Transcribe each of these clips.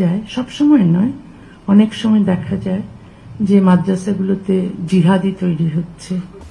যায়, সব সময় নয়, অনেক সময় দেখা যায় যে মাদ্রাসাগুলোতে জিহাদি তৈরি হচ্ছে।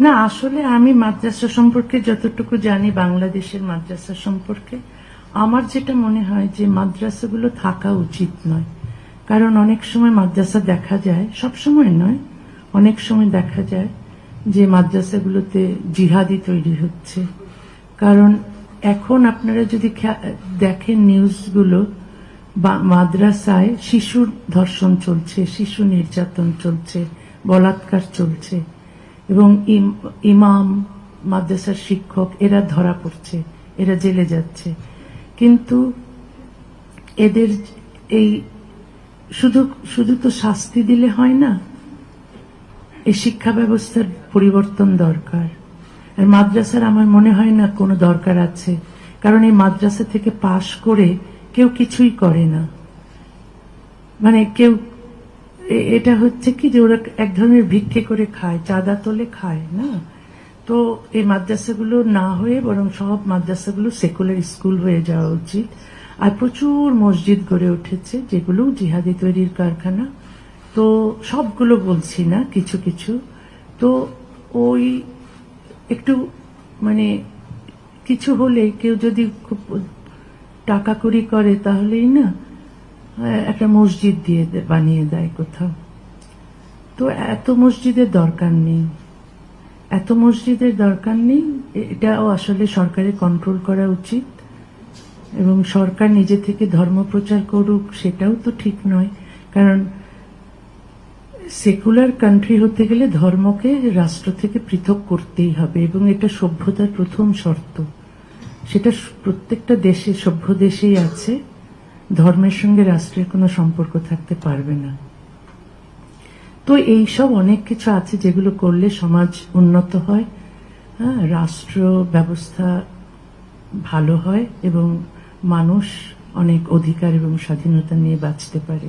না, আসলে আমি মাদ্রাসা সম্পর্কে যতটুকু জানি, বাংলাদেশের মাদ্রাসা সম্পর্কে আমার যেটা মনে হয় যে মাদ্রাসাগুলো থাকা উচিত নয়। কারণ অনেক সময় মাদ্রাসা দেখা যায়, সব সময় নয়, অনেক সময় দেখা যায় যে মাদ্রাসাগুলোতে জিহাদি তৈরি হচ্ছে। কারণ এখন আপনারা যদি দেখেন নিউজগুলো, মাদ্রাসায় শিশুর ধর্ষণ চলছে, শিশু নির্যাতন চলছে, বলাৎকার চলছে এবং ইমাম, মাদ্রাসার শিক্ষক এরা ধরা পড়ছে, এরা জেলে যাচ্ছে। কিন্তু এদের এই শুধু তো শাস্তি দিলে হয় না, এই শিক্ষা ব্যবস্থার পরিবর্তন দরকার। আর মাদ্রাসার আমার মনে হয় না কোনো দরকার আছে, কারণ এই মাদ্রাসা থেকে পাশ করে কেউ কিছুই করে না। মানে কেউ, এটা হচ্ছে কি যে ওরা এক ধরনের ভিক্ষে করে খায়, চাঁদা তোলে খায় না। তো এই মাদ্রাসাগুলো না হয়ে বরং সব মাদ্রাসাগুলো সেকুলার স্কুল হয়ে যাওয়া উচিত। আর প্রচুর মসজিদ গড়ে উঠেছে যেগুলো জিহাদি তৈরির কারখানা, তো সবগুলো বলছি না, কিছু কিছু। তো ওই একটু মানে কিছু হলে কেউ যদি খুব টাকা কড়ি করে তাহলেই না একটা মসজিদ বানিয়ে দেয় কোথাও। তো এত মসজিদের দরকার নেই, এত মসজিদের দরকার নেই। এটাও আসলে সরকারের কন্ট্রোল করা উচিত, এবং সরকার নিজে থেকে ধর্ম প্রচার করুক সেটাও তো ঠিক নয়। কারণ সেকুলার কান্ট্রি হতে গেলে ধর্মকে রাষ্ট্র থেকে পৃথক করতেই হবে, এবং এটা সভ্যতার প্রথম শর্ত। সেটা প্রত্যেকটা দেশে, সভ্য দেশেই আছে, ধর্মের সঙ্গে রাষ্ট্রের কোনো সম্পর্ক থাকতে পারবে না। তো এইসব অনেক কিছু আছে যেগুলো করলে সমাজ উন্নত হয়, হ্যাঁ, রাষ্ট্র ব্যবস্থা ভালো হয় এবং মানুষ অনেক অধিকার এবং স্বাধীনতা নিয়ে বাঁচতে পারে।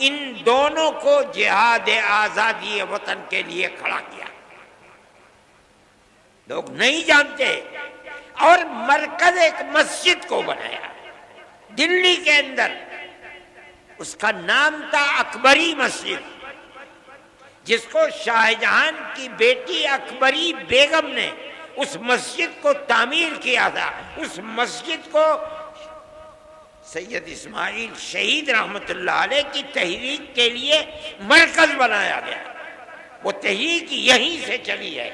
ان دونوں کو جہاد آزادی وطن کے لیے کھڑا کیا. لوگ نہیں جانتے. اور مرکز ایک مسجد کو بنایا دلی کے اندر. اس کا نام تھا اکبری مسجد، جس کو شاہ جہاں کی بیٹی اکبری بیگم نے اس مسجد کو تعمیر کیا تھا. اس مسجد کو سید اسماعیل شہید رحمت اللہ علیہ کی تحریک کے لیے مرکز بنایا گیا. وہ تحریک یہیں سے چلی ہے.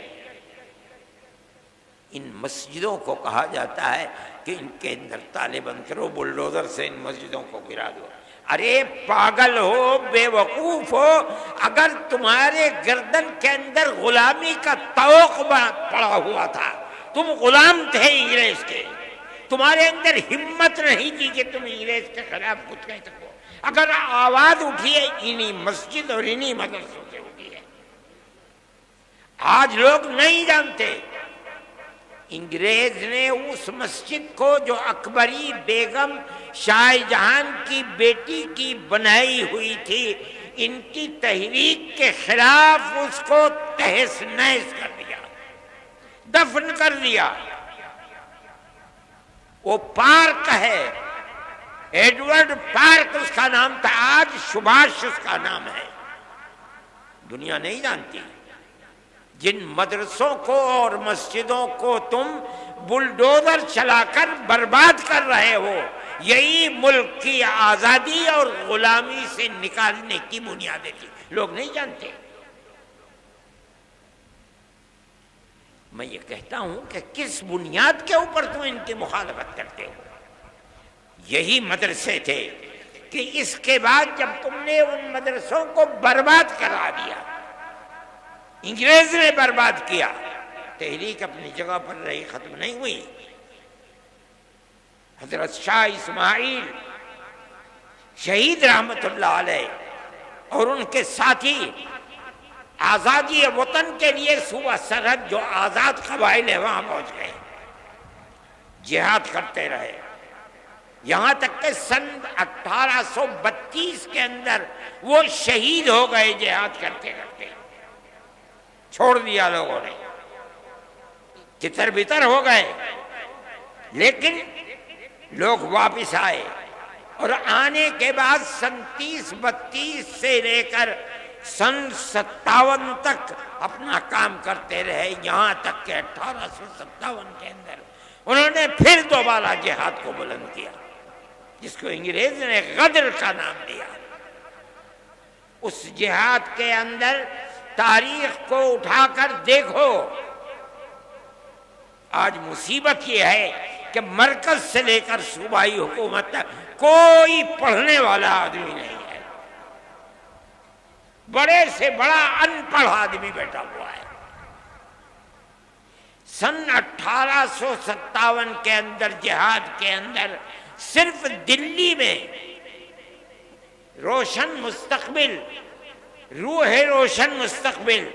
ان مسجدوں کو کہا جاتا ہے کہ ان کے اندر تالے بند کرو، بلڈوزر سے ان مسجدوں کو گرا دو. ارے پاگل ہو، بے وقوف ہو، اگر تمہارے گردن کے اندر غلامی کا طوق پڑا ہوا تھا، تم غلام تھے انگریز کے، تمہارے اندر ہمت نہیں تھی کہ تم انگریز کے خلاف کچھ کہہ سکو، اگر آواز اٹھی ہے انہی مسجد اور انہی مدرسوں سے اٹھی ہے. آج لوگ نہیں جانتے انگریز نے اس مسجد کو جو اکبری بیگم شاہ جہاں کی بیٹی کی بنائی ہوئی تھی، ان کی تحریک کے خلاف اس کو تہس نہس کر دیا، دفن کر دیا. وہ پارک ہے، ایڈورڈ پارک اس کا نام تھا، آج سبھاش اس کا نام ہے. دنیا نہیں جانتی. جن مدرسوں کو اور مسجدوں کو تم بلڈوزر چلا کر برباد کر رہے ہو، یہی ملک کی آزادی اور غلامی سے نکالنے کی بنیادیں تھی. لوگ نہیں جانتے. میں یہ کہتا ہوں کہ کس بنیاد کے اوپر تم ان کی مخالفت کرتے ہو. یہی مدرسے تھے کہ اس کے بعد جب تم نے ان مدرسوں کو برباد کرا دیا، انگریز نے برباد کیا، تحریک اپنی جگہ پر رہی، ختم نہیں ہوئی. حضرت شاہ اسماعیل شہید رحمت اللہ علیہ اور ان کے ساتھی آزادی وطن کے لیے صوبہ سرحد جو آزاد قبائل ہیں وہاں پہنچ گئے، جہاد کرتے رہے، یہاں تک کہ سن 1832 کے اندر وہ شہید ہو گئے جہاد کرتے کرتے. چھوڑ دیا لوگوں نے، تتر بتر ہو گئے. لیکن لوگ واپس آئے اور آنے کے بعد سن 30-32 سے لے کر سن 57 تک اپنا کام کرتے رہے، یہاں تک کہ 1857 کے اندر انہوں نے پھر دوبارہ جہاد کو بلند کیا، جس کو انگریز نے غدر کا نام دیا. اس جہاد کے اندر تاریخ کو اٹھا کر دیکھو. آج مصیبت یہ ہے کہ مرکز سے لے کر صوبائی حکومت تک کوئی پڑھنے والا آدمی نہیں ہے. بڑے سے بڑا ان پڑھ آدمی بیٹھا ہوا ہے. سن 1857 کے اندر جہاد کے اندر صرف دلی میں روشن مستقبل، روح روشن مستقبل،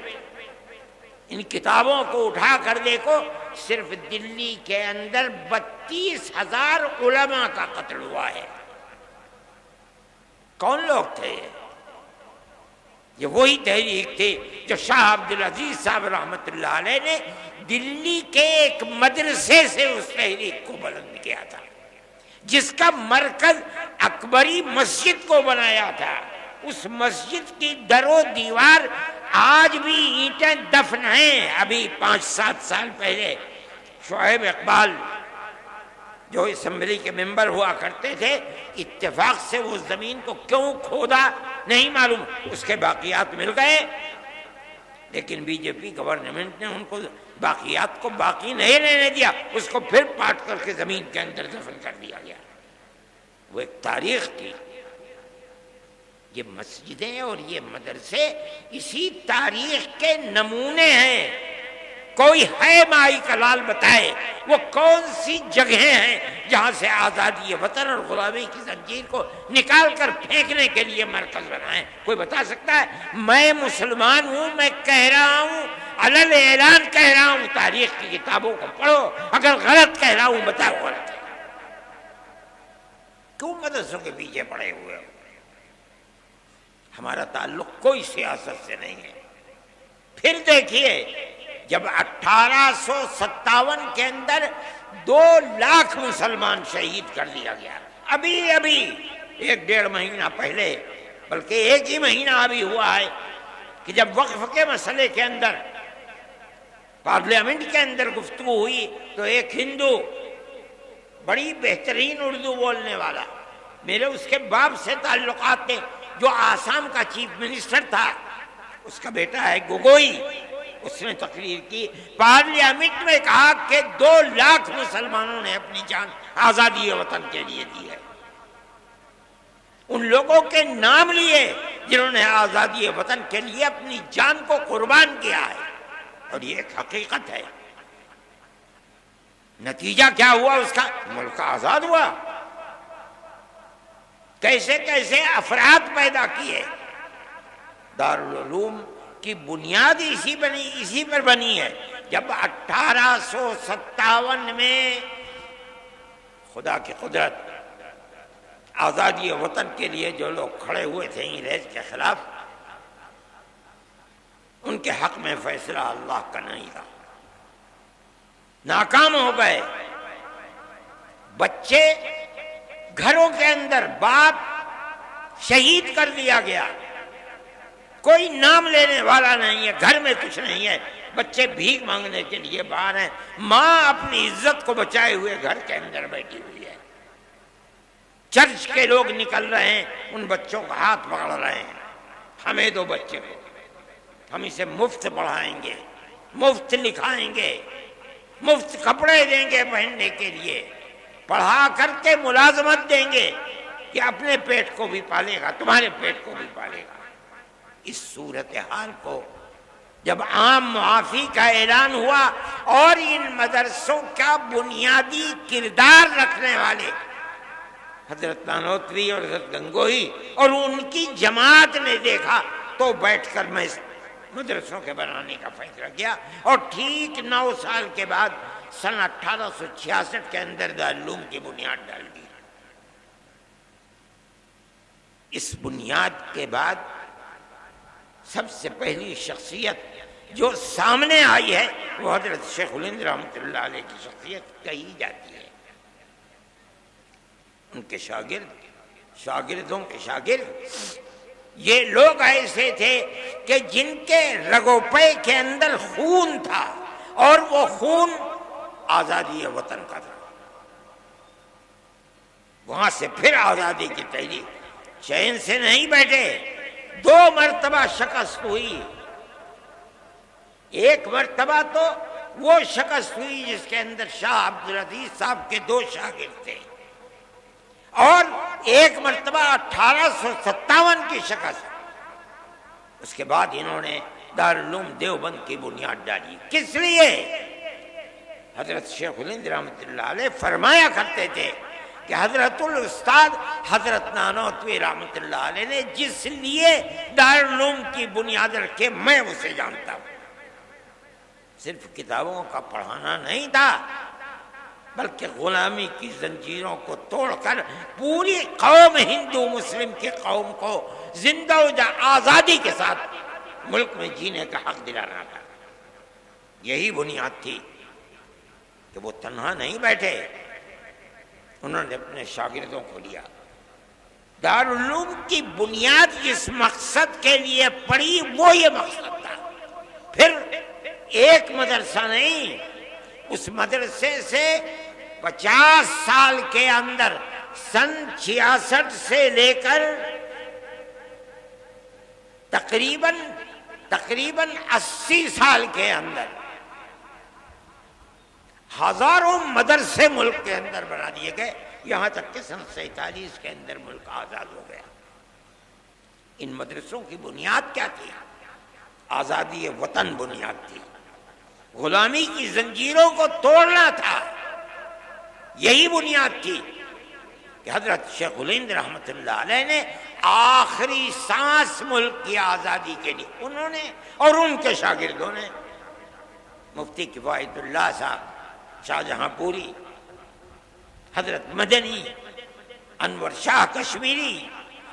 ان کتابوں کو اٹھا کر دیکھو، صرف دلی کے اندر 32,000 علماء کا قتل ہوا ہے. کون لوگ تھے یہ وہی تحریک تھی جو شاہ عبدالعزیز صاحب رحمت اللہ علیہ نے دلی کے ایک مدرسے سے اس تحریک کو بلند کیا تھا، جس کا مرکز اکبری مسجد کو بنایا تھا. اس مسجد کی در و دیوار آج بھی اینٹیں دفن ہیں. ابھی 5-7 سال پہلے شعیب اقبال جو اسمبلی کے ممبر ہوا کرتے تھے، اتفاق سے وہ زمین کو کیوں کھودا نہیں معلوم، اس کے باقیات مل گئے، لیکن بی جے پی گورنمنٹ نے ان کو باقیات کو باقی نہیں رہنے دیا، اس کو پھر پاٹ کر کے زمین کے اندر دفن کر دیا گیا. وہ ایک تاریخ تھی. یہ مسجدیں اور یہ مدرسے اسی تاریخ کے نمونے ہیں. کوئی ہے مائی کا لال بتائے وہ کون سی جگہیں ہیں جہاں سے آزادی وطن اور غلامی کی زنجیر کو نکال کر پھینکنے کے لیے مرکز بنائیں؟ کوئی بتا سکتا ہے؟ میں مسلمان ہوں، میں کہہ رہا ہوں، علل اعلان کہہ رہا ہوں، تاریخ کی کتابوں کو پڑھو، اگر غلط کہہ رہا ہوں بتاؤ غلط ہے. کیوں مدرسوں کے پیچھے پڑے ہوئے ہو؟ ہمارا تعلق کوئی سیاست سے نہیں ہے. پھر دیکھیے جب 1857 کے اندر 2 لاکھ مسلمان شہید کر دیا گیا, ابھی 1-1.5 مہینہ پہلے, بلکہ 1 ہی مہینہ ابھی ہوا ہے کہ جب وقف کے مسئلے کے اندر پارلیمنٹ کے اندر گفتگو ہوئی تو ایک ہندو, بڑی بہترین اردو بولنے والا, میرے اس کے باپ سے تعلقات تھے, جو آسام کا چیف منسٹر تھا, اس کا بیٹا ہے گوگوئی, اس نے تقریر کی, پارلیمنٹ میں کہا کہ 2 لاکھ مسلمانوں نے اپنی جان آزادی وطن کے لیے دی ہے. ان لوگوں کے نام لیے جنہوں نے آزادی وطن کے لیے اپنی جان کو قربان کیا ہے, اور یہ ایک حقیقت ہے. نتیجہ کیا ہوا اس کا؟ ملک آزاد ہوا. کیسے کیسے افراد پیدا کیے. دارالعلوم کی بنیاد اسی پر بنی ہے. جب 1857 میں خدا کی قدرت, آزادی وطن کے لیے جو لوگ کھڑے ہوئے تھے انگریز کے خلاف, ان کے حق میں فیصلہ اللہ کا نہیں تھا, ناکام ہو گئے. بچے گھروں کے اندر, باپ شہید کر دیا گیا, کوئی نام لینے والا نہیں ہے, گھر میں کچھ نہیں ہے, بچے بھیک مانگنے کے لیے باہر ہیں, ماں اپنی عزت کو بچائے ہوئے گھر کے اندر بیٹھی ہوئی ہے. چرچ کے لوگ نکل رہے ہیں, ان بچوں کا ہاتھ پکڑ رہے ہیں, ہمیں دو بچے کو, ہم اسے مفت پڑھائیں گے, مفت لکھائیں گے, مفت کپڑے دیں گے پہننے کے لیے, پڑھا کر کے ملازمت دیں گے کہ اپنے پیٹ کو بھی پالے گا, تمہارے پیٹ کو بھی پالے گا. اس صورتحال کو جب عام معافی کا اعلان ہوا اور ان مدرسوں کا بنیادی کردار رکھنے والے حضرت نانوتوی اور حضرت گنگوہی اور ان کی جماعت نے دیکھا تو بیٹھ کر میں مدرسوں کے بنانے کا فیصلہ کیا, اور ٹھیک 9 سال کے بعد سن 1866 کے اندر دارالعلوم کی بنیاد ڈال دی. اس بنیاد کے بعد سب سے پہلی شخصیت جو سامنے آئی ہے وہ حضرت شیخ الہند رحمۃ اللہ علیہ کی شخصیت کہی جاتی ہے. ان کے شاگردوں کے شاگرد یہ لوگ ایسے تھے کہ جن کے رگو پے کے اندر خون تھا, اور وہ خون آزادی وطن کا تھا. وہاں سے پھر آزادی کی تحریک, چین سے نہیں بیٹھے, 2 مرتبہ شکست ہوئی. ایک مرتبہ تو وہ شکست ہوئی جس کے اندر شاہ عبدالعزیز صاحب کے 2 شاگرد تھے, اور ایک مرتبہ 1857 کی شکست. اس کے بعد انہوں نے دارالعلوم دیوبند کی بنیاد ڈالی. کس لیے؟ حضرت شیخ الہند رحمۃ اللہ علیہ فرمایا کرتے تھے کہ حضرت الاستاد حضرت نانوتوی رحمۃ اللہ علیہ نے جس لیے دارالعلوم کی بنیاد رکھے میں اسے جانتا ہوں. صرف کتابوں کا پڑھانا نہیں تھا, بلکہ غلامی کی زنجیروں کو توڑ کر پوری قوم ہندو مسلم کی قوم کو زندہ و آزادی کے ساتھ ملک میں جینے کا حق دلانا تھا. یہی بنیاد تھی کہ وہ تنہا نہیں بیٹھے, انہوں نے اپنے شاگردوں کو لیا. دارالعلوم کی بنیاد جس مقصد کے لیے پڑی وہ یہ مقصد تھا. پھر ایک مدرسہ نہیں, اس مدرسے سے 50 سال کے اندر سن 66 سے لے کر تقریباً 80 سال کے اندر ہزاروں مدرسے ملک کے اندر بنا دیے گئے, یہاں تک کہ سن 47 کے اندر ملک آزاد ہو گیا. ان مدرسوں کی بنیاد کیا تھی؟ آزادی وطن بنیاد تھی, غلامی کی زنجیروں کو توڑنا تھا. یہی بنیاد تھی کہ حضرت شیخ الہند رحمۃ اللہ علیہ نے آخری سانس ملک کی آزادی کے لیے, انہوں نے اور ان کے شاگردوں نے, مفتی کفایت اللہ صاحب, شاہ جہاں پوری, حضرت مدنی, انور شاہ کشمیری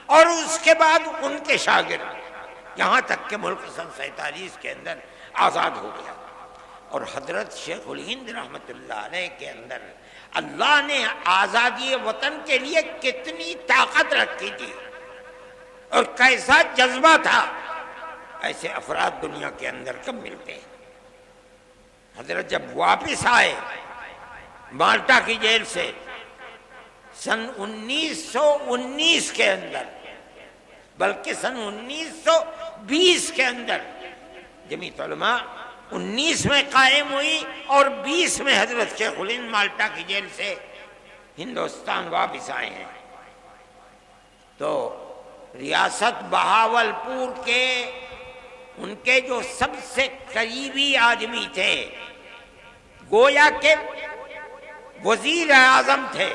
اور اس کے بعد ان کے شاگرد، یہاں تک کہ ملک سن 47 کے اندر آزاد ہو گیا. اور حضرت شیخ الہند رحمت اللہ علیہ کے اندر اللہ نے آزادی وطن کے لیے کتنی طاقت رکھی تھی اور کیسا جذبہ تھا، ایسے افراد دنیا کے اندر کم ملتے ہیں. حضرت جب واپس آئے مالٹا کی جیل سے سن 1919 کے اندر، بلکہ سن 1920 کے اندر، جمعیت علماء 19 میں قائم ہوئی اور 20 میں حضرت شیخ الہند مالٹا کی جیل سے ہندوستان واپس آئے ہیں. تو ریاست بہاولپور کے ان کے جو سب سے قریبی آدمی تھے، گویا کہ وزیر اعظم تھے،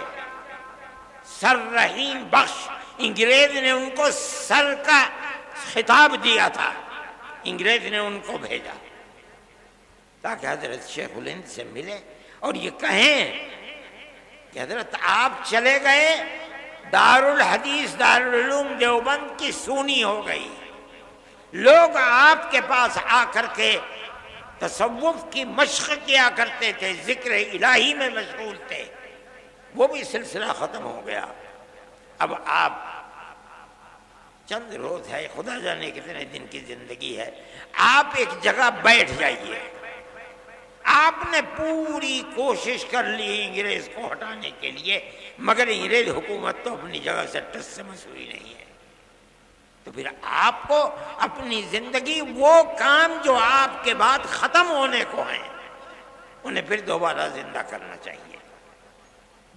سر رحیم بخش، انگریز نے ان کو سر کا خطاب دیا تھا، انگریز نے ان کو بھیجا تاکہ حضرت شیخ الہند سے ملے اور یہ کہیں کہ حضرت آپ چلے گئے، دارالحدیث دارالعلوم دیوبند کی سونی ہو گئی، لوگ آپ کے پاس آ کر کے تصوف کی مشق کیا کرتے تھے، ذکر الہی میں مشغول تھے، وہ بھی سلسلہ ختم ہو گیا. اب آپ چند روز ہے، خدا جانے کتنے دن کی زندگی ہے، آپ ایک جگہ بیٹھ جائیے. آپ نے پوری کوشش کر لی انگریز کو ہٹانے کے لیے، مگر انگریز حکومت تو اپنی جگہ سے ٹس سے مس ہوئی نہیں ہے. تو پھر آپ کو اپنی زندگی، وہ کام جو آپ کے بعد ختم ہونے کو ہیں، انہیں پھر دوبارہ زندہ کرنا چاہیے.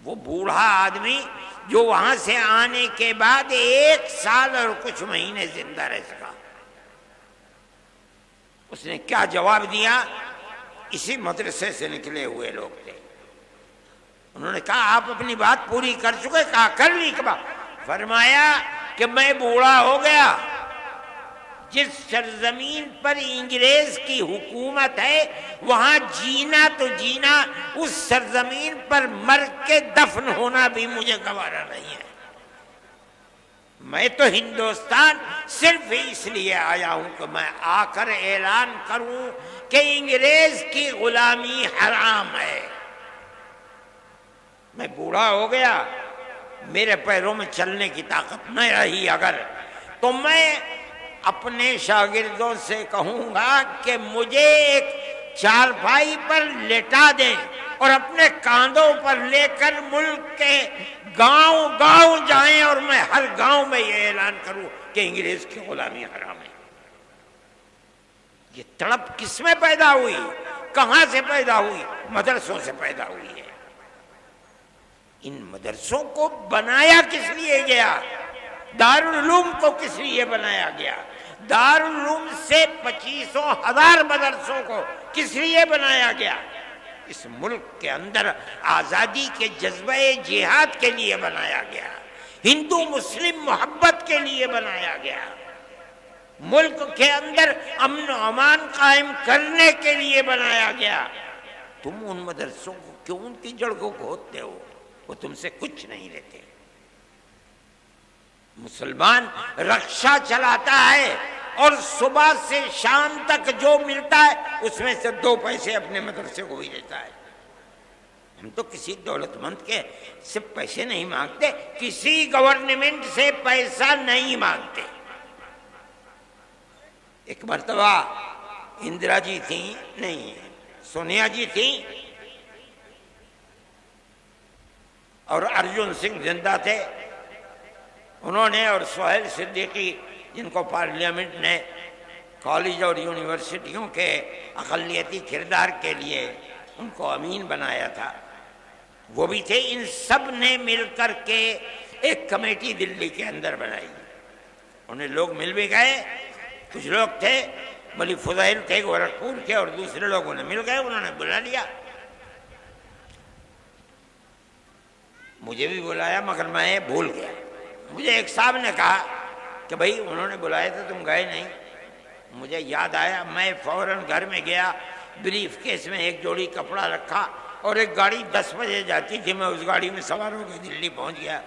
وہ بوڑھا آدمی جو وہاں سے آنے کے بعد 1 سال اور کچھ مہینے زندہ رہ سکا، اس نے کیا جواب دیا؟ اسی مدرسے سے نکلے ہوئے لوگ تھے. انہوں نے کہا آپ اپنی بات پوری کر چکے؟ کہا کر لی. فرمایا کہ میں بوڑھا ہو گیا، جس سرزمین پر انگریز کی حکومت ہے وہاں جینا تو جینا، اس سرزمین پر مر کے دفن ہونا بھی مجھے گوارا نہیں ہے. میں تو ہندوستان صرف اس لیے آیا ہوں کہ میں آ کر اعلان کروں کہ انگریز کی غلامی حرام ہے. میں بوڑھا ہو گیا، میرے پیروں میں چلنے کی طاقت نہ رہی اگر، تو میں اپنے شاگردوں سے کہوں گا کہ مجھے ایک چارپائی پر لٹا دیں اور اپنے کاندھوں پر لے کر ملک کے گاؤں گاؤں جائیں اور میں ہر گاؤں میں یہ اعلان کروں کہ انگریز کی غلامی حرام ہے. یہ تڑپ کس میں پیدا ہوئی؟ کہاں سے پیدا ہوئی؟ مدرسوں سے پیدا ہوئی ہے. ان مدرسوں کو بنایا کس لیے گیا؟ دارالعلوم کو کس لیے بنایا گیا؟ دارالعلوم سے 25,000 مدرسوں کو کس لیے بنایا گیا؟ اس ملک کے اندر آزادی کے جذبہ جہاد کے لیے بنایا گیا، ہندو مسلم محبت کے لیے بنایا گیا، ملک کے اندر امن و امان قائم کرنے کے لیے بنایا گیا. تم ان مدرسوں کو کیوں ان کی جڑ کو کھودتے ہو؟ وہ تم سے کچھ نہیں لیتے. مسلمان رکشا چلاتا ہے اور صبح سے شام تک جو ملتا ہے اس میں سے 2 پیسے اپنے مدرسے کو ہی دیتا ہے. ہم تو کسی دولت مند کے سے پیسے نہیں مانگتے، کسی گورنمنٹ سے پیسہ نہیں مانگتے. ایک مرتبہ اندرا جی تھیں، نہیں سونیا جی تھیں، اور ارجن سنگھ زندہ تھے. انہوں نے اور سہیل صدیقی، جن کو پارلیمنٹ نے کالج اور یونیورسٹیوں کے اقلیتی کردار کے لیے ان کو امین بنایا تھا، وہ بھی تھے. ان سب نے مل کر کے ایک کمیٹی دلی کے اندر بنائی. انہیں لوگ مل بھی گئے، کچھ لوگ تھے ولی فضائل تھے گورکھپور کے، اور دوسرے لوگ انہیں مل گئے، انہوں نے بلا لیا. مجھے بھی بلایا مگر میں بھول گیا. مجھے ایک صاحب نے کہا کہ بھائی انہوں نے بلایا تھا تم گئے نہیں. مجھے یاد آیا، میں فوراً گھر میں گیا، بریف کیس میں ایک جوڑی کپڑا رکھا اور ایک گاڑی 10 بجے جاتی تھی، میں اس گاڑی میں سوار ہو کے دلی پہنچ گیا.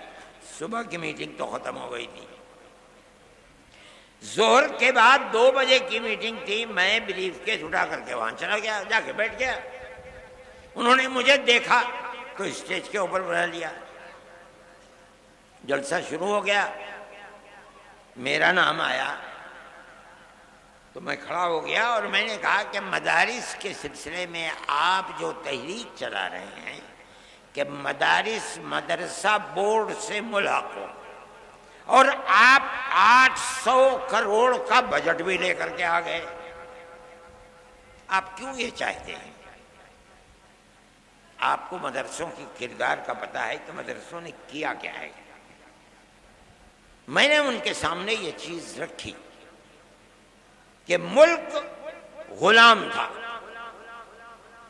صبح کی میٹنگ تو ختم ہو گئی تھی. ظہر کے بعد 2 بجے کی میٹنگ تھی، میں بریف کیس اٹھا کر کے وہاں چلا گیا، جا کے بیٹھ گیا۔ انہوں نے مجھے دیکھا تو اسٹیج کے اوپر بلا لیا، جلسہ شروع ہو گیا، میرا نام آیا تو میں کھڑا ہو گیا اور میں نے کہا کہ مدارس کے سلسلے میں آپ جو تحریک چلا رہے ہیں کہ مدارس مدرسہ بورڈ سے ملحق ہو، اور آپ 800 کروڑ کا بجٹ بھی لے کر کے آ گئے، آپ کیوں یہ چاہتے ہیں؟ آپ کو مدرسوں کی کردار کا پتہ ہے کہ مدرسوں نے کیا کیا ہے۔ میں نے ان کے سامنے یہ چیز رکھی کہ ملک غلام تھا،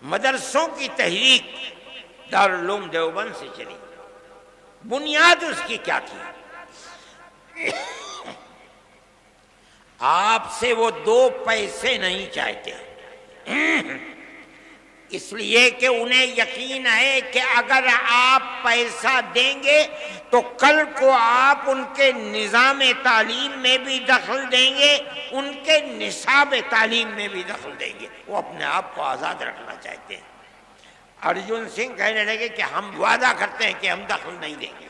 مدرسوں کی تحریک دارالعلوم دیوبند سے چلی، بنیاد اس کی کیا تھی؟ آپ سے وہ 2 پیسے نہیں چاہتے، اس لیے کہ انہیں یقین ہے کہ اگر آپ پیسہ دیں گے تو کل کو آپ ان کے نظام تعلیم میں بھی دخل دیں گے، ان کے نصاب تعلیم میں بھی دخل دیں گے۔ وہ اپنے آپ کو آزاد رکھنا چاہتے ہیں۔ ارجن سنگھ کہنے لگے کہ ہم وعدہ کرتے ہیں کہ ہم دخل نہیں دیں گے۔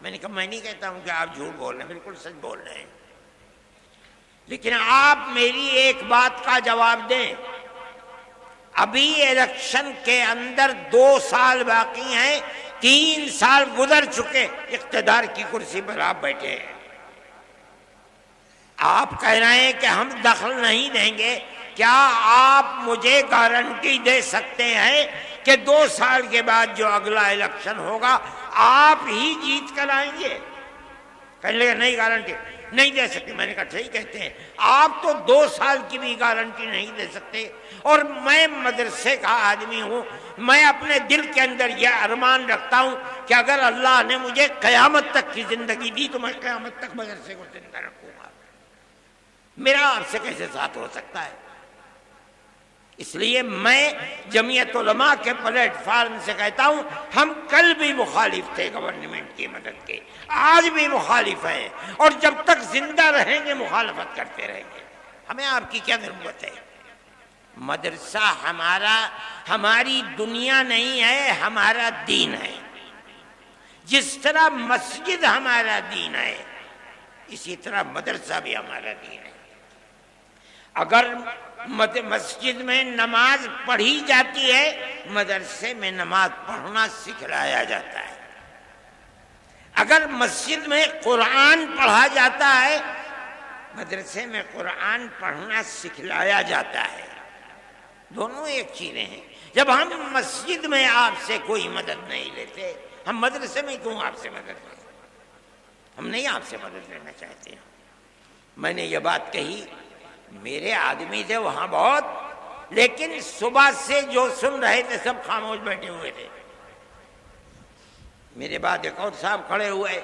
میں نے کہا میں نہیں کہتا ہوں کہ آپ جھوٹ بول رہے ہیں، بالکل سچ بول رہے ہیں، لیکن آپ میری ایک بات کا جواب دیں۔ ابھی الیکشن کے اندر 2 سال باقی ہیں، 3 سال گزر چکے، اقتدار کی کرسی پر آپ بیٹھے ہیں، آپ کہہ رہے ہیں کہ ہم دخل نہیں دیں گے۔ کیا آپ مجھے گارنٹی دے سکتے ہیں کہ 2 سال کے بعد جو اگلا الیکشن ہوگا آپ ہی جیت کر آئیں گے؟ کہنے لگے نہیں گارنٹی نہیں دے سکتے۔ میں نے کہا ٹھیک کہتے ہیں، آپ تو 2 سال کی بھی گارنٹی نہیں دے سکتے، اور میں مدرسے کا آدمی ہوں، میں اپنے دل کے اندر یہ ارمان رکھتا ہوں کہ اگر اللہ نے مجھے قیامت تک کی زندگی دی تو میں قیامت تک مدرسے کو زندہ رکھوں گا۔ میرا آپ سے کیسے ساتھ ہو سکتا ہے؟ اس لیے میں جمعیت علماء کے پلیٹ فارم سے کہتا ہوں، ہم کل بھی مخالف تھے گورنمنٹ کی مدد کے، آج بھی مخالف ہیں، اور جب تک زندہ رہیں گے مخالفت کرتے رہیں گے۔ ہمیں آپ کی کیا ضرورت ہے؟ مدرسہ ہماری دنیا نہیں ہے، ہمارا دین ہے۔ جس طرح مسجد ہمارا دین ہے، اسی طرح مدرسہ بھی ہمارا دین ہے۔ اگر مسجد میں نماز پڑھی جاتی ہے، مدرسے میں نماز پڑھنا سکھلایا جاتا ہے۔ اگر مسجد میں قرآن پڑھا جاتا ہے، مدرسے میں قرآن پڑھنا سکھلایا جاتا ہے۔ دونوں ایک چیزیں ہیں۔ جب ہم مسجد میں آپ سے کوئی مدد نہیں لیتے، ہم مدرسے میں کیوں آپ سے مدد لیں؟ ہم نہیں آپ سے مدد لینا چاہتے ہیں۔ میں نے یہ بات کہی، میرے آدمی تھے وہاں بہت، لیکن صبح سے جو سن رہے تھے سب خاموش بیٹھے ہوئے تھے۔ میرے بعد ایک اور صاحب کھڑے ہوئے،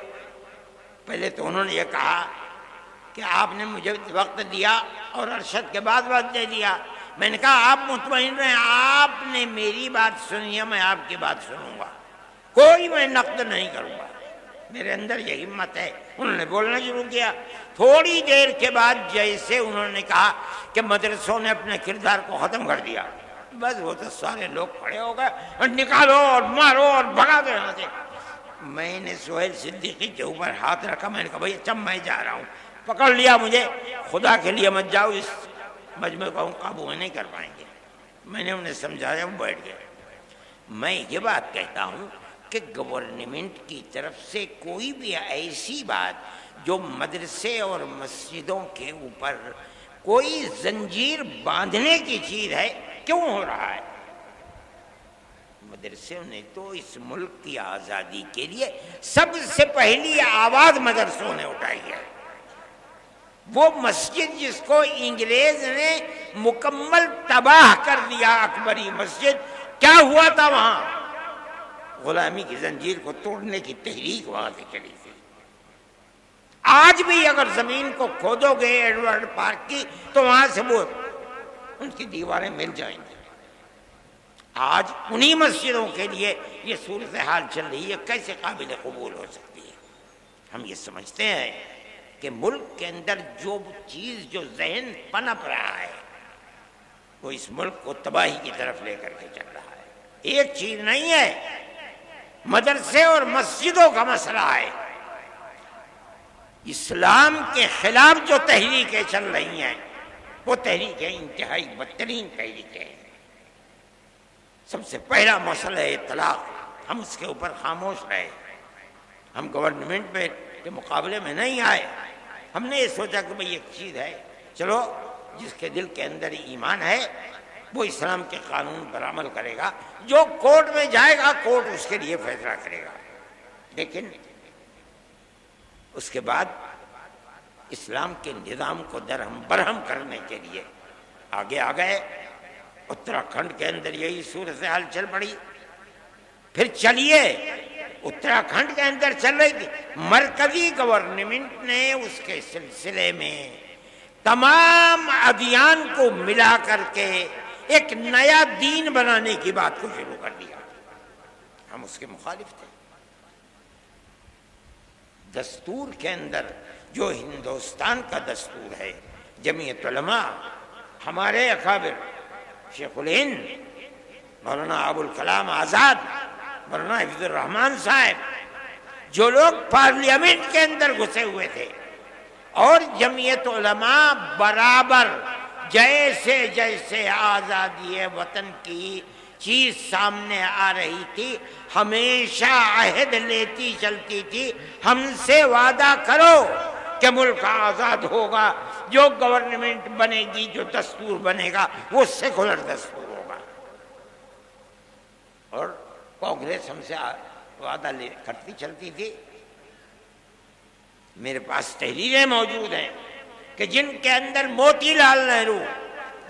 پہلے تو انہوں نے یہ کہا کہ آپ نے مجھے وقت دیا اور ارشد کے بعد وقت دے دیا۔ میں نے کہا آپ مطمئن رہیں، آپ نے میری بات سنی ہے، میں آپ کی بات سنوں گا، کوئی میں نقد نہیں کروں گا، میرے اندر یہ ہمت ہے۔ انہوں نے بولنا شروع کیا۔ تھوڑی دیر کے بعد جیسے انہوں نے کہا کہ مدرسوں نے اپنے کردار کو ختم کر دیا، بس وہ تو سارے لوگ کھڑے ہو گئے اور نکالو اور مارو اور بھگا دو یہاں سے۔ میں نے سہیل صدیقی کے اوپر ہاتھ رکھا، میں نے کہا بھائی اچھا میں جا رہا ہوں، پکڑ لیا مجھے، خدا کے لیے مت جاؤ، اس مجمع کو ہم قابو نہیں کر پائیں گے۔ میں نے انہیں سمجھایا، وہ بیٹھ گئے۔ میں یہ بات کہتا ہوں کہ گورنمنٹ کی طرف سے کوئی بھی ایسی بات جو مدرسے اور مسجدوں کے اوپر کوئی زنجیر باندھنے کی چیز ہے، کیوں ہو رہا ہے؟ مدرسوں نے تو اس ملک کی آزادی کے لیے سب سے پہلی آواز مدرسوں نے اٹھائی ہے۔ وہ مسجد جس کو انگریز نے مکمل تباہ کر دیا، اکبری مسجد، کیا ہوا تھا وہاں؟ غلامی کی زنجیر کو توڑنے کی تحریک وہاں سے چلی تھی۔ آج بھی اگر زمین کو کھودو گے ایڈورڈ پارک کی تو وہاں سے وہ ان کی دیواریں مل جائیں گی۔ آج انہی مسجدوں کے لیے یہ صورتحال چل رہی ہے، کیسے قابل قبول ہو سکتی ہے؟ ہم یہ سمجھتے ہیں کہ ملک کے اندر جو چیز جو ذہن پنپ رہا ہے وہ اس ملک کو تباہی کی طرف لے کر کے چل رہا ہے. ایک چیز نہیں ہے، مدرسے اور مسجدوں کا مسئلہ ہے. اسلام کے خلاف جو تحریکیں چل رہی ہیں وہ تحریکیں انتہائی بدترین تحریکیں ہیں. سب سے پہلا مسئلہ ہے طلاق. ہم اس کے اوپر خاموش رہے، ہم گورنمنٹ کے مقابلے میں نہیں آئے. ہم نے یہ سوچا کہ بھئی ایک چیز ہے، چلو جس کے دل کے اندر ایمان ہے وہ اسلام کے قانون پر عمل کرے گا، جو کورٹ میں جائے گا کورٹ اس کے لیے فیصلہ کرے گا. لیکن اس کے بعد اسلام کے نظام کو درہم برہم کرنے کے لیے آگے آ گئے. اتراکھنڈ کے اندر یہی صورتحال چل پڑی. پھر چلیے اتراکھنڈ کے اندر چل رہی تھی، مرکزی گورنمنٹ نے اس کے سلسلے میں تمام ادیان کو ملا کر کے ایک نیا دین بنانے کی بات کو شروع کر دیا. ہم اس کے مخالف تھے. دستور کے اندر جو ہندوستان کا دستور ہے، جمعیت علماء، ہمارے اکابر شیخ الہند مولانا ابوالکلام آزاد، مولانا حفیظ الرحمان صاحب، جو لوگ پارلیمنٹ کے اندر گھسے ہوئے تھے، اور جمعیت علماء برابر جیسے جیسے آزادی وطن کی چیز سامنے آ رہی تھی ہمیشہ عہد لیتی چلتی تھی، ہم سے وعدہ کرو کہ ملک آزاد ہوگا، جو گورنمنٹ بنے گی، جو دستور بنے گا وہ سیکولر دستور ہوگا. اور کانگریس ہم سے وعدہ کرتی چلتی تھی. میرے پاس تحریریں موجود ہیں کہ جن کے اندر موتی لال نہرو،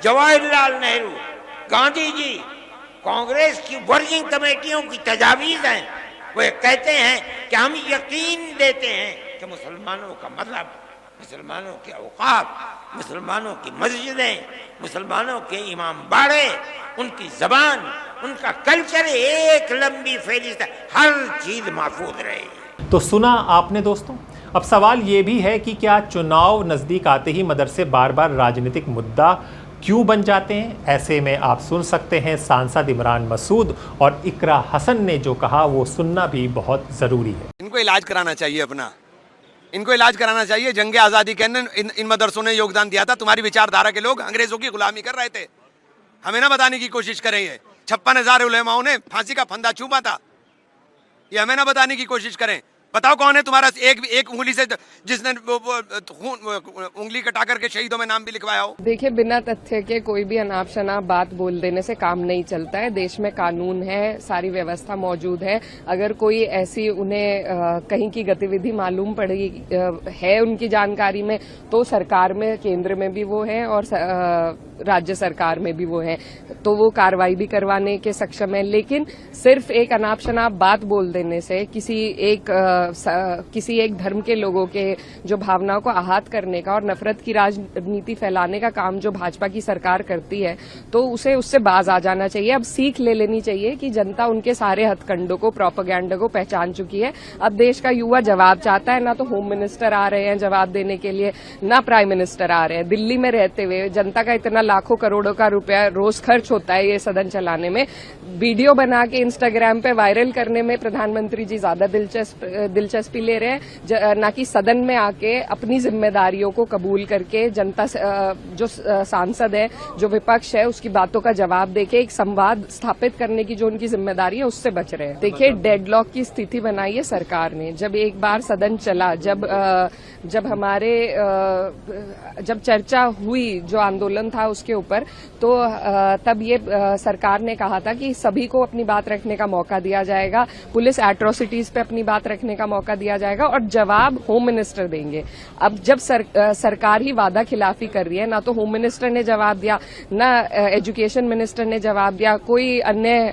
جواہر لال نہرو، گاندھی جی، کانگریس کی ورکنگ کمیٹیوں کی تجاویز ہیں. وہ کہتے ہیں کہ ہم یقین دیتے ہیں کہ مسلمانوں کا مذہب، مسلمانوں کے اوقاف، مسلمانوں کی مسجدیں، مسلمانوں کے امام باڑے، ان کی زبان، ان کا کلچر، ایک لمبی فہرست، ہر چیز محفوظ رہے. تو سنا آپ نے دوستوں. اب سوال یہ بھی ہے کہ کیا چناؤ نزدیک آتے ہی مدرسے بار بار راجنیتک مدعا کیوں بن جاتے ہیں؟ ایسے میں آپ سن سکتے ہیں سانسد عمران مسعود اور اقرا حسن نے جو کہا وہ سننا بھی بہت ضروری ہے. ان کو علاج کرانا چاہیے اپنا، ان کو علاج کرانا چاہیے. جنگ آزادی کے اندر ان مدرسوں نے یوگدان دیا تھا. تمہاری وچار دھارا کے لوگ انگریزوں کی غلامی کر رہے تھے. ہمیں نہ بتانے کی کوشش کریں یہ 56,000 علماءوں نے پھانسی کا پھندا چوما تھا. یہ ہمیں نہ بتانے کی کوشش کریں. بتاؤ کون ہے تمہارا ایک انگلی سے جس نے انگلی کٹا کر کے شہیدوں میں نام بھی لکھوایا ہو؟ دیکھیں، بنا تتھیہ کے کوئی بھی اناپ شناپ بات بول دینے سے کام نہیں چلتا ہے. دیش میں قانون ہے، ساری ویوستھا موجود ہے. اگر کوئی ایسی انہیں کہیں کی گتیودھی معلوم پڑی ہے ان کی جانکاری میں تو سرکار میں، کیندر میں بھی وہ ہے اور راجیہ سرکار میں بھی وہ ہے، تو وہ کاروائی بھی کروانے کے سکشم ہے. لیکن صرف ایک اناپ شناپ بات بول دینے سے کسی ایک دھرم کے لوگوں کے جو بھاوناؤں کو آہات کرنے کا اور نفرت کی راجنیتی پھیلانے کا کام جو بھاجپا کی سرکار کرتی ہے تو اسے اس سے باز آ جانا چاہیے. اب سیکھ لے لینی چاہیے کہ جنتا ان کے سارے ہتھ کنڈوں کو، پروپیگنڈا کو پہچان چکی ہے. اب دیش کا یوا جواب چاہتا ہے. نہ تو ہوم منسٹر آ رہے ہیں جواب دینے کے لیے، نہ پرائم منسٹر آ رہے ہیں. دلی میں رہتے ہوئے جنتا کا اتنا لاکھوں کروڑوں کا روپیہ روز خرچ ہوتا ہے یہ سدن چلانے میں. ویڈیو بنا کے انسٹاگرام پہ وائرل کرنے میں پردھان منتری جی زیادہ دلچسپی لے رہے ہیں، نہ کہ سدن میں آ کے اپنی ذمہ داریوں کو قبول کر کے جنتا جو سانسد ہے، جو وپکش ہے، اس کی باتوں کا جواب دے کے ایک سمواد استھاپت کرنے کی جو ان کی ذمہ داری ہے اس سے بچ رہے ہیں. دیکھیے، ڈیڈ لاک کی استھتی بنائی ہے سرکار نے. جب ایک بار سدن چلا، جب چرچا ہوئی جو آندولن تھا اس کے اوپر، تو تب یہ سرکار نے کہا تھا کہ سبھی کو اپنی بات رکھنے کا موقع دیا جائے گا، پولیس ایٹروسٹیز پہ اپنی بات رکھنے کا موقع دیا جائے گا اور جواب ہوم منسٹر دیں گے. اب جب سرکار ہی وعدہ خلافی کر رہی ہے، نہ تو ہوم منسٹر نے جواب دیا، نہ ایجوکیشن منسٹر نے جواب دیا، کوئی انیہ